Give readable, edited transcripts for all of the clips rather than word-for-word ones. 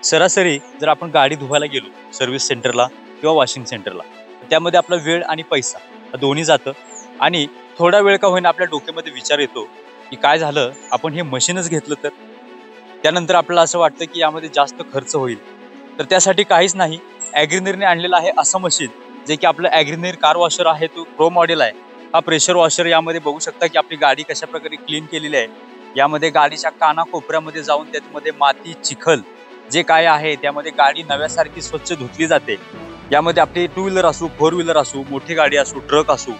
सरासरी जर आपण गाडी धुवायला गेलो सर्व्हिस सेंटरला किंवा वॉशिंग सेंटरला, त्यामध्ये आपला वेळ आणि पैसा दोन्ही जातं आणि थोडा वेळ का होईना आपल्या डोक्यामध्ये विचार येतो की काय झालं आपण हे मशीनच घेतलं तर. त्यानंतर आपल्याला असं वाटतं की यामध्ये जास्त खर्च होईल, तर त्यासाठी काहीच नाही. ॲग्रीनियरने आणलेलं आहे असं मशीन जे की आपलं ॲग्रीनियर कार वॉशर आहे, तो प्रो मॉडेल आहे. हा प्रेशर वॉशर यामध्ये बघू शकता की आपली गाडी कशा प्रकारे क्लीन केलेली आहे. यामध्ये गाडीच्या कानाकोपऱ्यामध्ये जाऊन त्यामध्ये माती चिखल जे काय आहे त्यामध्ये गाडी नव्यासारखी स्वच्छ धुतली जाते. यामध्ये आपली टू व्हीलर असू, फोर व्हीलर असू, मोठी गाडी असू, ट्रक असू,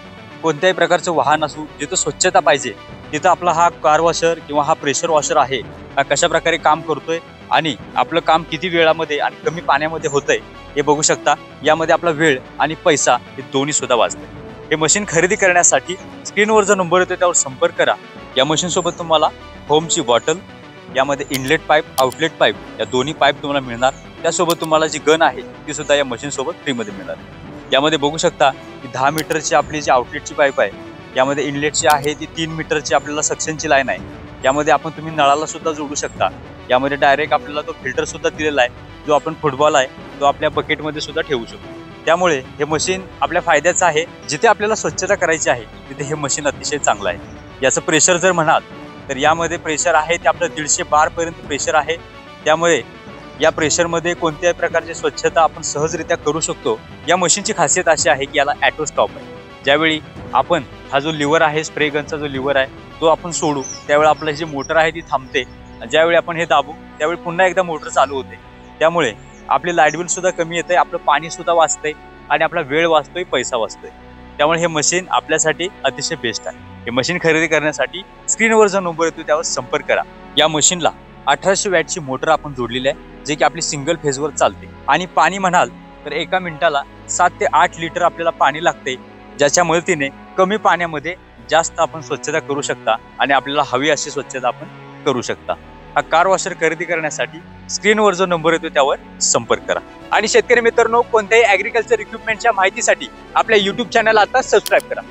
कोणत्याही प्रकारचं वाहन असू, जिथं स्वच्छता पाहिजे तिथं आपला हा कार वॉशर किंवा हा प्रेशर वॉशर आहे हा कशा प्रकारे काम करतोय आणि आपलं काम किती वेळामध्ये आणि कमी पाण्यामध्ये होतंय हे बघू शकता. यामध्ये आपला वेळ आणि पैसा हे दोन्ही सुद्धा वाचतंय. हे मशीन खरेदी करण्यासाठी स्क्रीनवर जो नंबर येतो त्यावर संपर्क करा. या मशीन सोबत तुम्हाला होमची बॉटल, यामध्ये इनलेट पाईप, आउटलेट पाईप या दोन्ही पाईप तुम्हाला मिळणार. त्यासोबत तुम्हाला जी गन आहे ती सुद्धा या मशीन सोबत फ्रीमध्ये मिळणार. यामध्ये बघू शकता की 10 मीटरची आपली जी आउटलेटची पाईप आहे, यामध्ये इनलेटची आहे ती 3 मीटरची आपल्याला सक्शनची लाईन आहे. यामध्ये आपण तुम्ही नळाला सुद्धा जोडू शकता. यामध्ये डायरेक्ट आपल्याला तो फिल्टर सुद्धा दिलेला आहे, जो आपण फुटबॉल आहे तो आपल्या बकेटमध्ये सुद्धा ठेवू शकतो. त्यामुळे हे मशीन आपल्या फायद्याचं आहे. जिथे आपल्याला स्वच्छता करायची आहे तिथे हे मशीन अतिशय चांगलं आहे. याचं प्रेशर जर म्हणाल तर यामध्ये प्रेशर आहे ते आपलं 150 बार पर्यंत प्रेशर आहे. त्यामुळे या प्रेशरमध्ये कोणत्याही प्रकारची स्वच्छता आपण सहजरित्या करू शकतो. या मशीनची खासियत अशी आहे की याला ॲटो स्टॉप आहे. ज्यावेळी आपण हा जो लिव्हर आहे, स्प्रे गनचा जो लिव्हर आहे तो आपण सोडू त्यावेळी आपलं जी मोटर आहे ती थांबते. ज्यावेळी आपण हे दाबू त्यावेळी पुन्हा एकदा मोटर चालू होते. त्यामुळे आपले लाईट बिल सुद्धा कमी येते, आपलं पाणी सुद्धा वाचतंय आणि आपला वेळ वाचतोय, पैसा वाचतोय. त्यामुळे हे मशीन आपल्यासाठी अतिशय बेस्ट आहे. हे मशीन खरेदी करण्यासाठी स्क्रीनवर जो नंबर येतो त्यावर संपर्क करा. या मशीनला 1800 वॅटची मोटर आपण जोडलेली आहे, जे की आपली सिंगल फेजवर चालते. आणि पाणी म्हणाल तर एका मिनिटाला 7 ते 8 लिटर आपल्याला पाणी लागते, ज्याच्या मदतीने कमी पाण्यामध्ये जास्त आपण स्वच्छता करू शकता आणि आपल्याला हवी अशी स्वच्छता आपण करू शकता. हा कार वॉशर खरेदी करण्यासाठी स्क्रीनवर जो नंबर येतो त्यावर संपर्क करा. आणि शेतकरी मित्रांनो, कोणत्याही ॲग्रिकल्चर इक्विपमेंटच्या माहितीसाठी आपल्या YouTube चॅनल आता सबस्क्राईब करा.